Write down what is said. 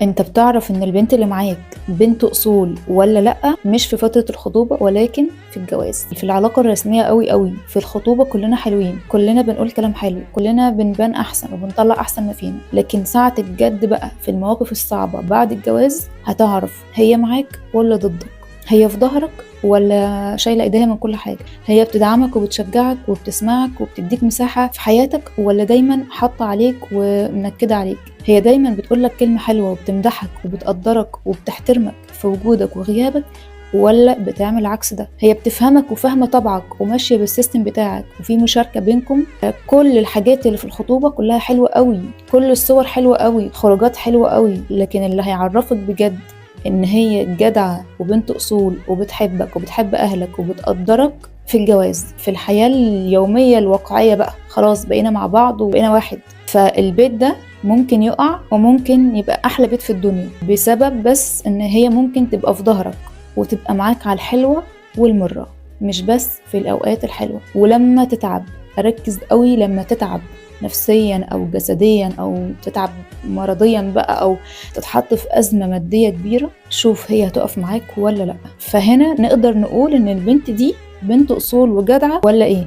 انت بتعرف ان البنت اللي معاك بنت اصول ولا لا، مش في فترة الخطوبة ولكن في الجواز. في العلاقة الرسمية قوي قوي، في الخطوبة كلنا حلوين، كلنا بنقول كلام حلو، كلنا بنبان احسن وبنطلع احسن ما فينا، لكن ساعة الجد بقى في المواقف الصعبة بعد الجواز هتعرف هي معاك ولا ضدك، هي في ظهرك ولا شايله ايديها من كل حاجه، هي بتدعمك وبتشجعك وبتسمعك وبتديك مساحه في حياتك، ولا دايما حاطه عليك ومنكده عليك. هي دايما بتقولك كلمه حلوه وبتمدحك وبتقدرك وبتحترمك في وجودك وغيابك، ولا بتعمل عكس ده. هي بتفهمك وفاهمه طبعك وماشيه بالسيستم بتاعك وفي مشاركه بينكم. كل الحاجات اللي في الخطوبه كلها حلوه قوي، كل الصور حلوه قوي، خروجات حلوه قوي، لكن اللي هيعرفك بجد ان هي جدعة وبنت اصول وبتحبك وبتحب اهلك وبتقدرك في الجواز، في الحياة اليومية الواقعية بقى، خلاص بقينا مع بعض وبقينا واحد. فالبيت ده ممكن يقع وممكن يبقى احلى بيت في الدنيا بسبب بس ان هي ممكن تبقى في ظهرك وتبقى معاك على الحلوة والمرة، مش بس في الاوقات الحلوة. ولما تتعب، ركز قوي، لما تتعب نفسيا او جسديا او تتعب مرضيا بقى او تتحط في ازمه ماديه كبيره، شوف هي هتقف معاك ولا لا. فهنا نقدر نقول ان البنت دي بنت اصول وجدعه ولا ايه.